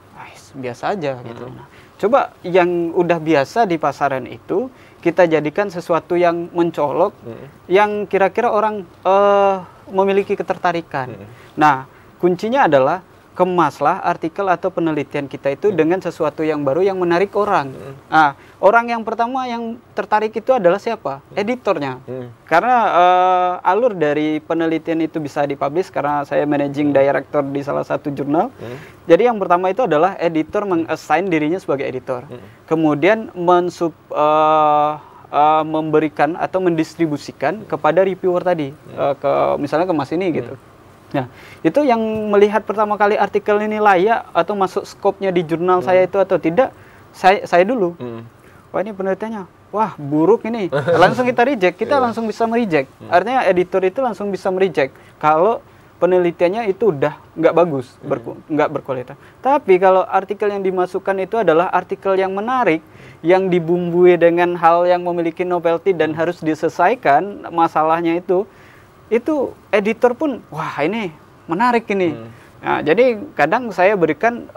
biasa aja gitu. Nah, coba yang udah biasa di pasaran itu kita jadikan sesuatu yang mencolok, yang kira-kira orang memiliki ketertarikan. Nah, kuncinya adalah kemaslah artikel atau penelitian kita itu dengan sesuatu yang baru yang menarik orang. Nah, orang yang pertama yang tertarik itu adalah siapa? Editornya. Karena alur dari penelitian itu bisa dipublish karena saya managing director di salah satu jurnal. Jadi yang pertama itu adalah editor meng-assign dirinya sebagai editor. Kemudian memberikan atau mendistribusikan kepada reviewer tadi, misalnya ke Mas ini gitu. Nah, itu yang melihat pertama kali artikel ini layak atau masuk skopnya di jurnal saya itu atau tidak, saya dulu. Wah, ini penelitiannya, wah buruk ini, langsung kita reject, kita langsung bisa mereject. Artinya editor itu langsung bisa mereject kalau penelitiannya itu udah nggak bagus, nggak berkualitas. Tapi kalau artikel yang dimasukkan itu adalah artikel yang menarik, yang dibumbui dengan hal yang memiliki novelty dan harus diselesaikan masalahnya itu editor pun, wah ini menarik ini. Nah, jadi kadang saya berikan,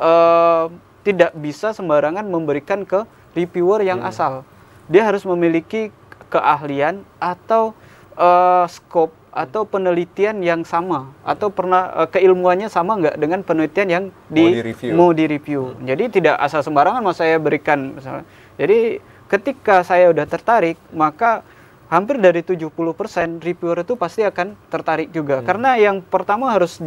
tidak bisa sembarangan memberikan ke reviewer yang asal. Dia harus memiliki keahlian atau scope atau penelitian yang sama, atau pernah keilmuannya sama nggak dengan penelitian yang mau di-review. Jadi tidak asal sembarangan mau saya berikan misalnya. Jadi ketika saya udah tertarik, maka hampir dari 70% reviewer itu pasti akan tertarik juga. Karena yang pertama harus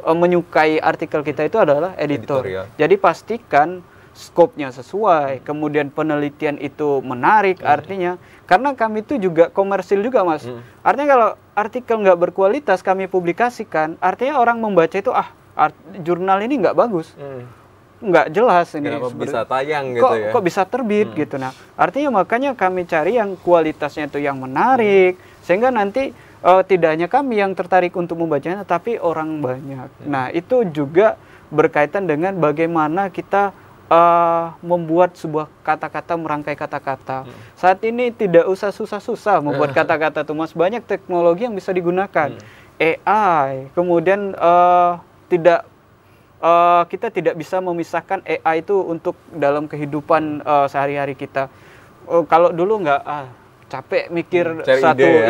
menyukai artikel kita itu adalah editor. Jadi pastikan skopnya sesuai, kemudian penelitian itu menarik, artinya karena kami itu juga komersil juga, Mas. Artinya kalau artikel nggak berkualitas kami publikasikan, artinya orang membaca itu jurnal ini nggak bagus. Nggak jelas ini. Kenapa bisa tayang gitu ya? Kok bisa terbit gitu. Nah, artinya makanya kami cari yang kualitasnya itu yang menarik, sehingga nanti tidak hanya kami yang tertarik untuk membacanya, tapi orang banyak. Nah, itu juga berkaitan dengan bagaimana kita membuat sebuah kata-kata, merangkai kata-kata. Saat ini tidak usah susah-susah membuat kata-kata itu, Mas. Banyak teknologi yang bisa digunakan. AI, kemudian kita tidak bisa memisahkan AI itu untuk dalam kehidupan sehari-hari kita. Kalau dulu nggak capek mikir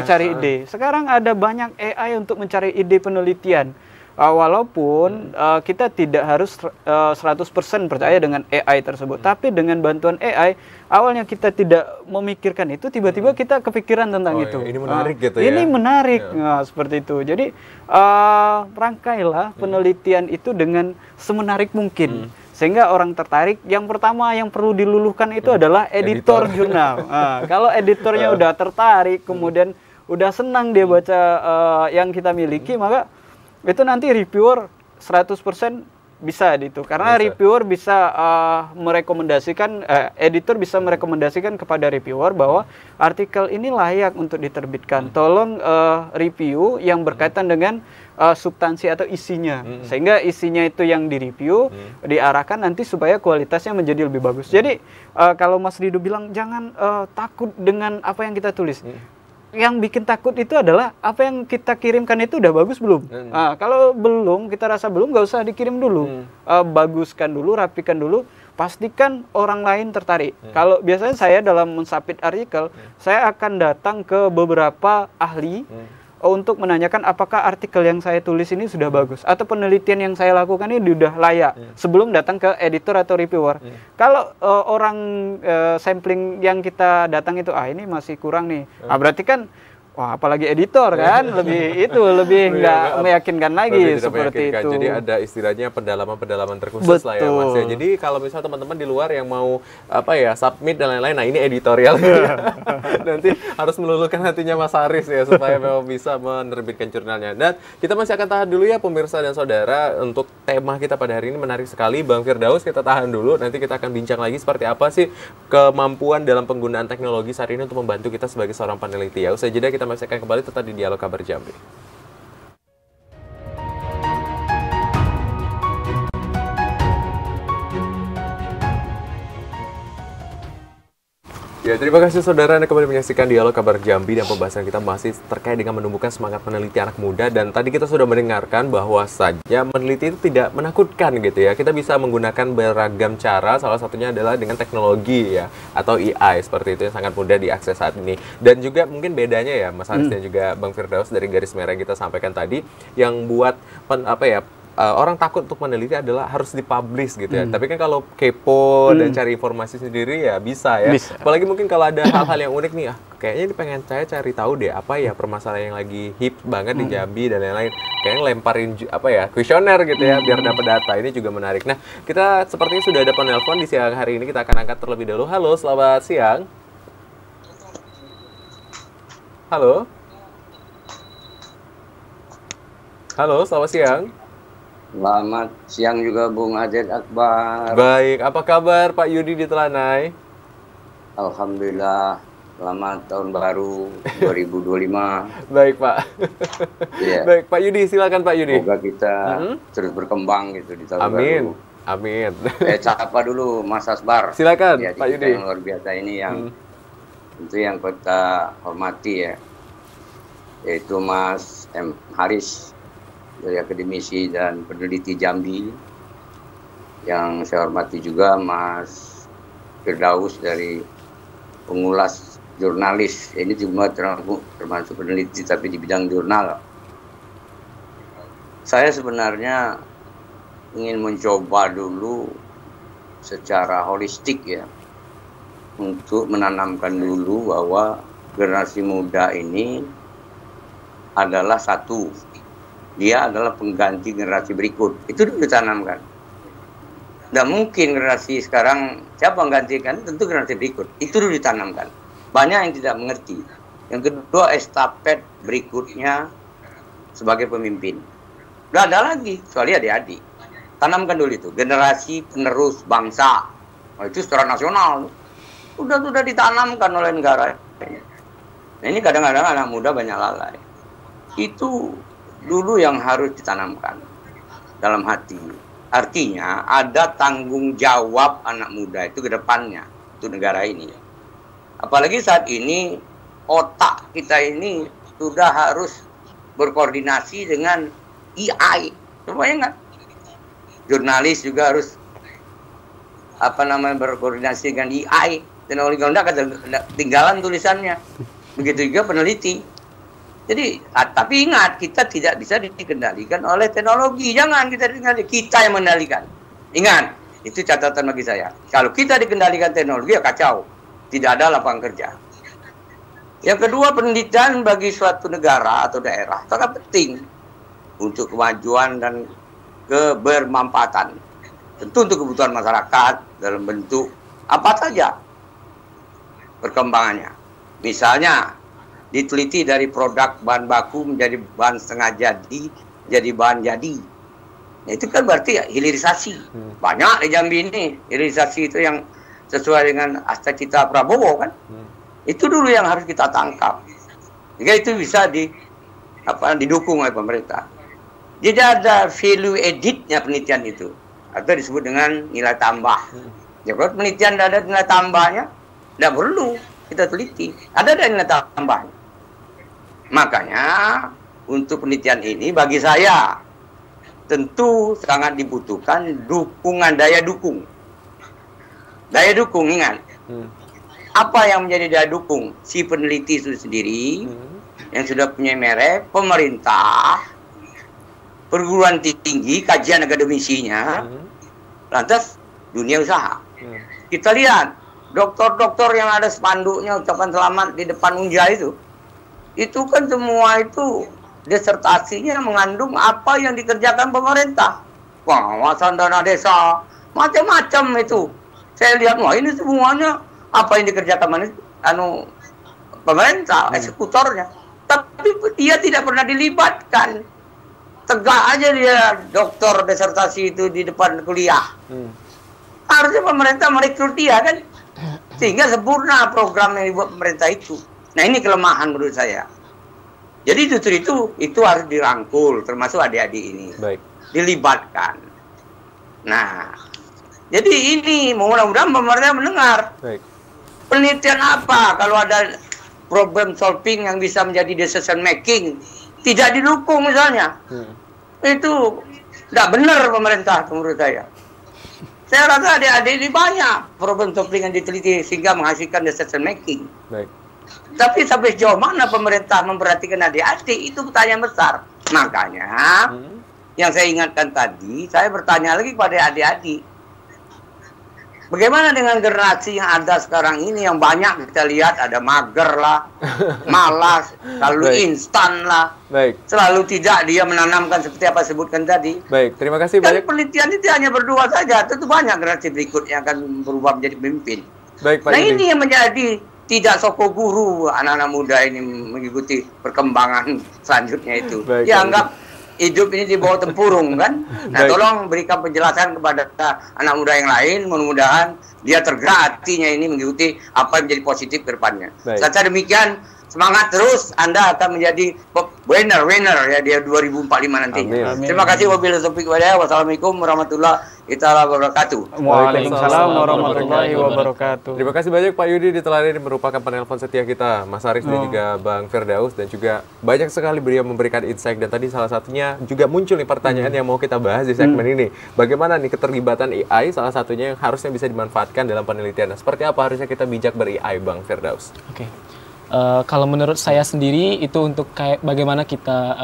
cari ide. Sekarang ada banyak AI untuk mencari ide penelitian. Walaupun kita tidak harus 100% percaya dengan AI tersebut, tapi dengan bantuan AI, awalnya kita tidak memikirkan itu, tiba-tiba kita kepikiran tentang itu. Ini menarik gitu ya. Ini menarik, nah, seperti itu. Jadi rangkailah penelitian itu dengan semenarik mungkin, sehingga orang tertarik. Yang pertama yang perlu diluluhkan itu adalah editor jurnal. Kalau editornya udah tertarik, kemudian udah senang dia baca yang kita miliki, maka itu nanti reviewer 100% bisa itu. Karena reviewer bisa merekomendasikan, editor bisa merekomendasikan kepada reviewer bahwa artikel ini layak untuk diterbitkan. Tolong review yang berkaitan dengan substansi atau isinya. Sehingga isinya itu yang direview, diarahkan nanti supaya kualitasnya menjadi lebih bagus. Jadi kalau Mas Rido bilang jangan takut dengan apa yang kita tulis. Yang bikin takut itu adalah apa yang kita kirimkan itu udah bagus belum? Kalau belum, kita rasa belum, nggak usah dikirim dulu. Baguskan dulu, rapikan dulu, pastikan orang lain tertarik. Kalau biasanya saya dalam mensubmit artikel, saya akan datang ke beberapa ahli untuk menanyakan apakah artikel yang saya tulis ini sudah bagus atau penelitian yang saya lakukan ini sudah layak sebelum datang ke editor atau reviewer. Kalau orang sampling yang kita datang itu ini masih kurang nih, berarti kan wah, apalagi editor kan, lebih nggak meyakinkan lagi seperti itu. Jadi ada istilahnya pendalaman terkhusus lah ya Mas ya. Jadi kalau misalnya teman-teman di luar yang mau submit dan lain-lain, nah ini editorial nanti harus meluluhkan hatinya Mas Haris ya supaya memang bisa menerbitkan jurnalnya. Dan kita masih akan tahan dulu ya pemirsa dan saudara, untuk tema kita pada hari ini menarik sekali. Bang Firdaus, kita tahan dulu, nanti kita akan bincang lagi seperti apa sih kemampuan dalam penggunaan teknologi saat ini untuk membantu kita sebagai seorang peneliti ya. Usai jeda kita masih akan kembali tetap di Dialog Kabar Jambi. Ya, terima kasih saudara, Anda kembali menyaksikan Dialog Kabar Jambi, dan pembahasan kita masih terkait dengan menumbuhkan semangat meneliti anak muda. Dan tadi kita sudah mendengarkan bahwa saja meneliti itu tidak menakutkan gitu ya. Kita bisa menggunakan beragam cara, salah satunya adalah dengan teknologi ya, atau AI seperti itu yang sangat mudah diakses saat ini. Dan juga mungkin bedanya ya Mas Haris dan juga Bang Firdaus dari garis merah yang kita sampaikan tadi, yang buat orang takut untuk meneliti adalah harus dipublish gitu ya. Tapi kan kalau kepo dan cari informasi sendiri ya bisa ya. Apalagi mungkin kalau ada hal-hal yang unik nih, kayaknya ini pengen saya cari tahu deh apa ya permasalahan yang lagi hip banget di Jambi dan lain-lain. Kayaknya lemparin kuesioner gitu ya biar dapat data. Ini juga menarik. Nah, kita sepertinya sudah ada penelpon di siang hari ini, kita akan angkat terlebih dahulu. Halo, selamat siang. Halo. Halo, selamat siang. Selamat siang juga Bung Azed Akbar. Baik, apa kabar Pak Yudi di Telanai? Alhamdulillah, selamat tahun baru 2025. Baik Pak. Yeah. Baik Pak Yudi, silakan Pak Yudi. Semoga kita terus berkembang gitu di tahun Amin. baru. Amin. Sapa dulu Mas Asbar. Silakan ya, Pak Yudi. Yang luar biasa ini yang tentu yang kita hormati ya, yaitu Mas M. Haris dari akademisi dan peneliti Jambi, yang saya hormati juga Mas Firdaus dari pengulas jurnalis. Ini juga termasuk peneliti tapi di bidang jurnal. Saya sebenarnya ingin mencoba dulu secara holistik ya, untuk menanamkan dulu bahwa generasi muda ini adalah satu, dia adalah pengganti generasi berikut. Itu dulu ditanamkan. Tidak mungkin generasi sekarang siapa menggantikan, tentu generasi berikut. Itu dulu ditanamkan. Banyak yang tidak mengerti. Yang kedua, estafet berikutnya sebagai pemimpin. Udah ada lagi, kecuali adik-adik. Tanamkan dulu itu, generasi penerus bangsa. Itu secara nasional. Sudah ditanamkan oleh negara. Nah, ini kadang-kadang anak muda banyak lalai. Itu dulu yang harus ditanamkan dalam hati. Artinya ada tanggung jawab anak muda itu ke depannya untuk negara ini. Apalagi saat ini otak kita ini sudah harus berkoordinasi dengan AI. Semuanya enggak? Jurnalis juga harus berkoordinasi dengan AI. Teknologi enggak ketinggalan tulisannya. Begitu juga peneliti. Jadi, tapi ingat, kita tidak bisa dikendalikan oleh teknologi. Jangan kita dikendalikan, kita yang mengendalikan. Ingat, itu catatan bagi saya. Kalau kita dikendalikan teknologi, ya kacau. Tidak ada lapangan kerja. Yang kedua, penelitian bagi suatu negara atau daerah sangat penting untuk kemajuan dan kebermanfaatan. Tentu untuk kebutuhan masyarakat dalam bentuk apa saja perkembangannya. Misalnya, diteliti dari produk bahan baku menjadi bahan setengah jadi bahan jadi. Nah, itu kan berarti hilirisasi. Banyak di Jambi ini hilirisasi itu yang sesuai dengan cita Prabowo kan. Itu dulu yang harus kita tangkap. Sehingga itu bisa didukung oleh pemerintah. Jadi ada value editnya penelitian itu, atau disebut dengan nilai tambah. Ya, kalau penelitian tidak ada nilai tambahnya, tidak perlu kita teliti. Ada nilai tambahnya. Makanya untuk penelitian ini bagi saya tentu sangat dibutuhkan dukungan, daya dukung Daya dukung, ingat. Apa yang menjadi daya dukung? Si peneliti itu sendiri, yang sudah punya merek, pemerintah, perguruan tinggi, kajian akademisinya, lantas dunia usaha. Kita lihat, dokter-dokter yang ada spanduknya, ucapan selamat di depan Unja itu kan semua itu disertasinya mengandung apa yang dikerjakan pemerintah. Pengawasan dana desa, macam-macam itu. Saya lihat, wah ini semuanya apa yang dikerjakan pemerintah, eksekutornya. Tapi dia tidak pernah dilibatkan. Tegak aja dia doktor disertasi itu di depan kuliah. Harusnya pemerintah merekrut dia kan, sehingga sempurna program yang dibuat pemerintah itu. Nah ini kelemahan menurut saya. Jadi justru itu harus dirangkul, termasuk adik-adik ini. Baik. Dilibatkan. Nah, jadi ini mudah-mudahan pemerintah mendengar. Baik. Penelitian apa kalau ada problem solving yang bisa menjadi decision making tidak didukung misalnya. Itu tidak benar pemerintah menurut saya. Saya rasa adik-adik ini banyak problem solving yang diteliti sehingga menghasilkan decision making. Baik. Tapi sampai sejauh mana pemerintah memperhatikan adik-adik itu pertanyaan besar. Makanya yang saya ingatkan tadi, saya bertanya lagi kepada adik-adik. Bagaimana dengan generasi yang ada sekarang ini yang banyak kita lihat ada mager lah, malas, selalu instan lah, selalu tidak dia menanamkan seperti apa sebutkan tadi. Baik, terima kasih banyak. banyak. Penelitian itu hanya berdua saja, tentu banyak generasi berikut yang akan berubah menjadi pemimpin. Baik, Pak nah Yudi. ini yang menjadi tidak soko guru anak-anak muda ini mengikuti perkembangan selanjutnya itu. Baik, ya anggap hidup ini di bawah tempurung kan. Nah tolong berikan penjelasan kepada anak muda yang lain, mudah-mudahan dia tergerak hatinya ini mengikuti apa yang menjadi positif ke depannya. Secara demikian, semangat terus, Anda akan menjadi winner ya dia 2045 nantinya. Amin. Terima kasih wabillahi taufiq wal hidayah. Wassalamualaikum warahmatullahi wabarakatuh. Waalaikumsalam warahmatullahi wabarakatuh. Terima kasih banyak Pak Yudi diteladani merupakan penelpon setia kita, Mas Aris dan juga Bang Firdaus, dan juga banyak sekali beliau memberikan insight, dan tadi salah satunya juga muncul nih pertanyaan yang mau kita bahas di segmen ini. Bagaimana nih keterlibatan AI salah satunya yang harusnya bisa dimanfaatkan dalam penelitian. Nah, seperti apa harusnya kita bijak ber-AI, Bang Firdaus? Oke. Kalau menurut saya sendiri itu untuk kayak bagaimana kita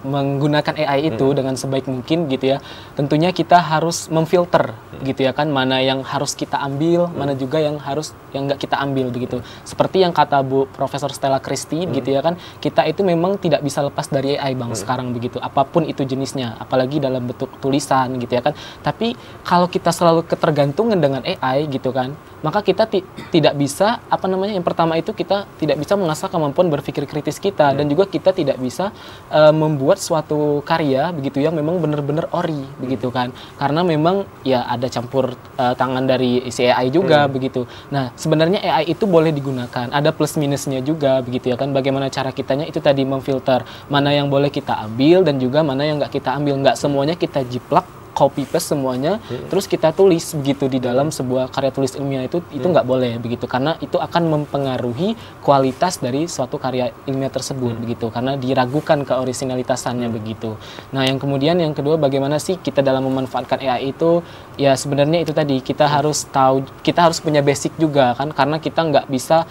menggunakan AI itu dengan sebaik mungkin gitu ya. Tentunya kita harus memfilter gitu ya kan, mana yang harus kita ambil, mana juga yang nggak kita ambil begitu. Seperti yang kata Bu Profesor Stella Christie gitu ya kan, kita itu memang tidak bisa lepas dari AI Bang sekarang begitu. Apapun itu jenisnya, apalagi dalam bentuk tulisan gitu ya kan. Tapi kalau kita selalu ketergantungan dengan AI gitu kan, maka kita tidak bisa yang pertama itu kita tidak bisa mengasah kemampuan berpikir kritis kita, dan juga kita tidak bisa membuat suatu karya begitu yang memang benar-benar ori begitu kan, karena memang ya ada campur tangan dari si AI juga begitu. Nah sebenarnya AI itu boleh digunakan, ada plus minusnya juga begitu ya kan. Bagaimana cara kitanya itu tadi memfilter mana yang boleh kita ambil dan juga mana yang nggak kita ambil. Nggak semuanya kita jiplak copy paste semuanya terus kita tulis begitu di dalam sebuah karya tulis ilmiah itu nggak boleh begitu, karena itu akan mempengaruhi kualitas dari suatu karya ilmiah tersebut begitu, karena diragukan keorisinalitasannya begitu. Nah yang kemudian yang kedua, bagaimana sih kita dalam memanfaatkan AI itu, ya sebenarnya itu tadi kita harus tahu, kita harus punya basic juga kan, karena kita nggak bisa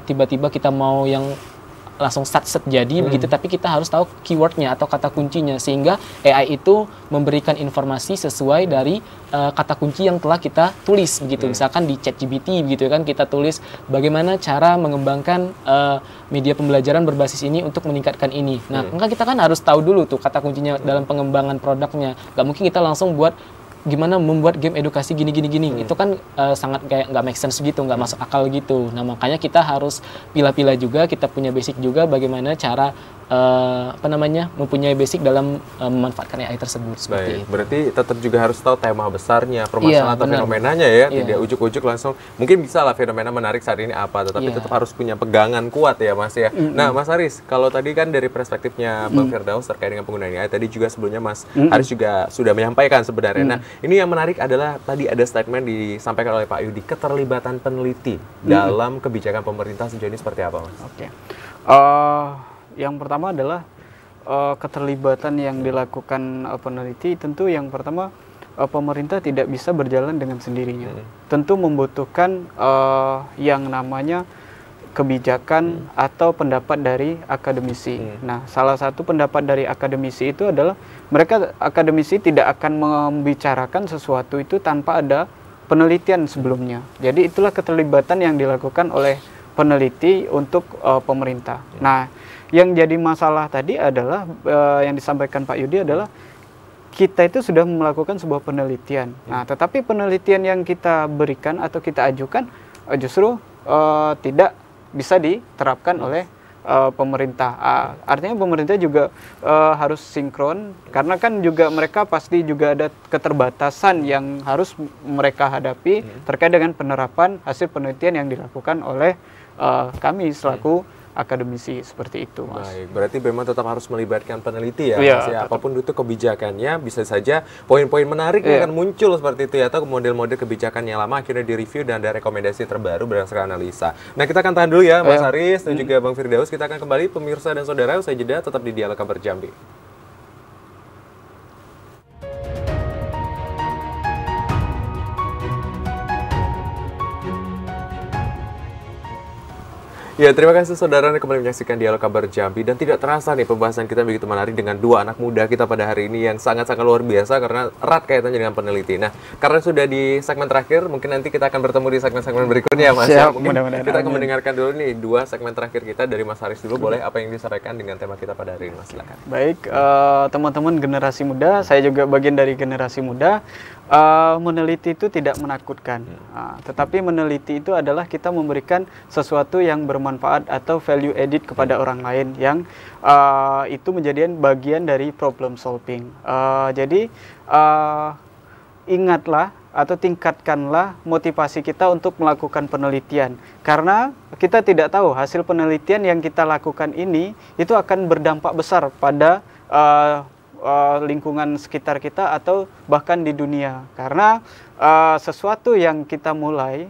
tiba-tiba kita mau yang langsung set jadi begitu, tapi kita harus tahu keywordnya atau kata kuncinya, sehingga AI itu memberikan informasi sesuai dari kata kunci yang telah kita tulis begitu. Misalkan di ChatGPT begitu kan, kita tulis bagaimana cara mengembangkan media pembelajaran berbasis ini untuk meningkatkan ini. Nah maka kita kan harus tahu dulu tuh kata kuncinya dalam pengembangan produknya. Gak mungkin kita langsung buat gimana membuat game edukasi gini. Itu kan sangat kayak nggak make sense gitu, nggak masuk akal gitu. Nah makanya kita harus pilih-pilih juga, kita punya basic juga bagaimana cara mempunyai basic dalam memanfaatkan AI tersebut. Seperti itu. Berarti tetap juga harus tahu tema besarnya, permasalahan atau fenomenanya ya, tidak ujuk-ujuk langsung. Mungkin bisa lah fenomena menarik saat ini apa, tetapi tetap harus punya pegangan kuat ya Mas ya. Nah Mas Aris, kalau tadi kan dari perspektifnya Bang Firdaus terkait dengan penggunaan AI, tadi juga sebelumnya Mas Aris juga sudah menyampaikan sebenarnya. Nah ini yang menarik adalah tadi ada statement disampaikan oleh Pak Yudi, keterlibatan peneliti dalam kebijakan pemerintah sejauh ini seperti apa Mas? Oke. Yang pertama adalah keterlibatan yang dilakukan peneliti, tentu yang pertama pemerintah tidak bisa berjalan dengan sendirinya. Tentu membutuhkan yang namanya kebijakan atau pendapat dari akademisi. Nah, salah satu pendapat dari akademisi itu adalah mereka akademisi tidak akan membicarakan sesuatu itu tanpa ada penelitian sebelumnya. Jadi itulah keterlibatan yang dilakukan oleh peneliti untuk pemerintah. Nah, yang jadi masalah tadi adalah yang disampaikan Pak Yudi adalah kita itu sudah melakukan sebuah penelitian. Nah, tetapi penelitian yang kita berikan atau kita ajukan justru tidak bisa diterapkan oleh pemerintah. Artinya pemerintah juga harus sinkron, karena kan juga mereka pasti juga ada keterbatasan yang harus mereka hadapi terkait dengan penerapan hasil penelitian yang dilakukan oleh kami selaku akademisi, seperti itu, Mas. Baik, berarti memang tetap harus melibatkan peneliti ya, Iya, Mas ya. Apapun itu kebijakannya, bisa saja poin-poin menarik yang akan muncul seperti itu ya, atau model-model kebijakan yang lama akhirnya direview dan ada rekomendasi terbaru berdasarkan analisa. Nah, kita akan tahan dulu ya, Mas Haris dan juga Bang Firdaus. Kita akan kembali, pemirsa dan saudara, usai jeda tetap di Dialog Kabar Jambi. Ya, terima kasih saudara yang kembali menyaksikan Dialog Kabar Jambi, dan tidak terasa nih pembahasan kita begitu menarik dengan dua anak muda kita pada hari ini yang sangat-sangat luar biasa karena erat kaitannya dengan peneliti. Nah, karena sudah di segmen terakhir, mungkin nanti kita akan bertemu di segmen-segmen berikutnya, Mas. Siap, mungkin mudah-mudahan. kita akan mendengarkan dulu nih dua segmen terakhir kita dari Mas Haris dulu. Boleh apa yang disampaikan dengan tema kita pada hari ini, Mas? Silakan. Baik, teman-teman generasi muda, saya juga bagian dari generasi muda. Meneliti itu tidak menakutkan, tetapi meneliti itu adalah kita memberikan sesuatu yang bermanfaat atau value added kepada orang lain yang itu menjadi bagian dari problem solving. Jadi ingatlah atau tingkatkanlah motivasi kita untuk melakukan penelitian, karena kita tidak tahu hasil penelitian yang kita lakukan ini itu akan berdampak besar pada lingkungan sekitar kita atau bahkan di dunia, karena sesuatu yang kita mulai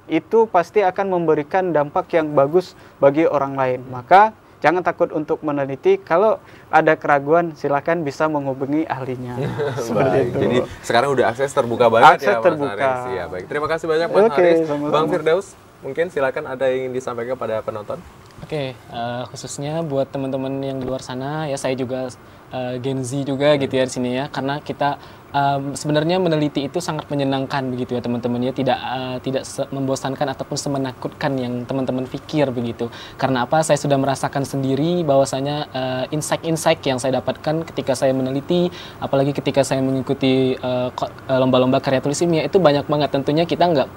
itu pasti akan memberikan dampak yang bagus bagi orang lain. Maka jangan takut untuk meneliti. Kalau ada keraguan, silakan bisa menghubungi ahlinya. Seperti itu. Jadi sekarang udah akses terbuka banget akses ya, Mas terbuka. Haris. Ya, baik. Terima kasih banyak, Mas Haris. Sama-sama. Bang Firdaus, mungkin silakan ada yang ingin disampaikan pada penonton. Oke, khususnya buat teman-teman yang di luar sana, ya saya juga Gen Z juga gitu ya di sini ya, karena kita sebenarnya meneliti itu sangat menyenangkan begitu ya teman-teman ya, tidak membosankan ataupun semenakutkan yang teman-teman pikir begitu. Karena apa? Saya sudah merasakan sendiri bahwasanya insight-insight yang saya dapatkan ketika saya meneliti, apalagi ketika saya mengikuti lomba-lomba karya tulis ilmiah, itu banyak banget. Tentunya kita nggak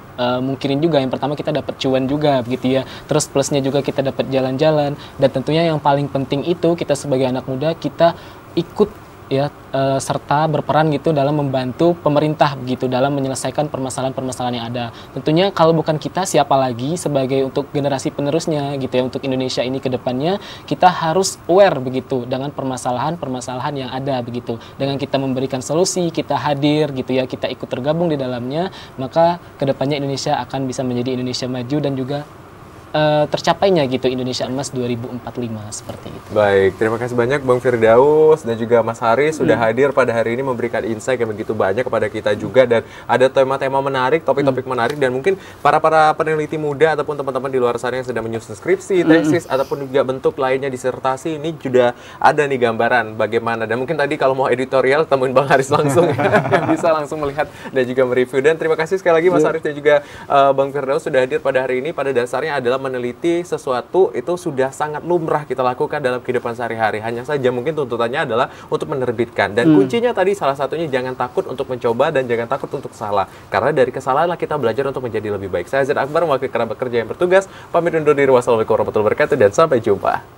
mungkirin juga, yang pertama kita dapat cuan juga begitu ya, terus plusnya juga kita dapat jalan-jalan, dan tentunya yang paling penting itu kita sebagai anak muda kita ikut ya serta berperan gitu dalam membantu pemerintah gitu dalam menyelesaikan permasalahan-permasalahan yang ada. Tentunya kalau bukan kita, siapa lagi sebagai untuk generasi penerusnya gitu ya, untuk Indonesia ini ke depannya kita harus aware begitu dengan permasalahan-permasalahan yang ada begitu. Dengan kita memberikan solusi, kita hadir gitu ya, kita ikut tergabung di dalamnya, maka ke depannya Indonesia akan bisa menjadi Indonesia maju dan juga tercapainya gitu Indonesia Emas 2045 seperti itu. Baik, terima kasih banyak Bang Firdaus dan juga Mas Haris sudah hadir pada hari ini memberikan insight yang begitu banyak kepada kita juga, dan ada tema-tema menarik, topik-topik menarik, dan mungkin para peneliti muda ataupun teman-teman di luar sana yang sedang menyusun skripsi, tesis ataupun juga bentuk lainnya disertasi, ini juga ada nih gambaran bagaimana, dan mungkin tadi kalau mau editorial temuin Bang Haris langsung yang bisa langsung melihat dan juga mereview. Dan terima kasih sekali lagi Mas Haris dan juga Bang Firdaus sudah hadir pada hari ini. Pada dasarnya adalah meneliti sesuatu itu sudah sangat lumrah kita lakukan dalam kehidupan sehari-hari. Hanya saja mungkin tuntutannya adalah untuk menerbitkan. Dan kuncinya tadi salah satunya jangan takut untuk mencoba dan jangan takut untuk salah. Karena dari kesalahanlah kita belajar untuk menjadi lebih baik. Saya Azir Akbar, wakil kerabat kerja yang bertugas. Pamit undur diri. Wassalamualaikum warahmatullahi wabarakatuh dan sampai jumpa.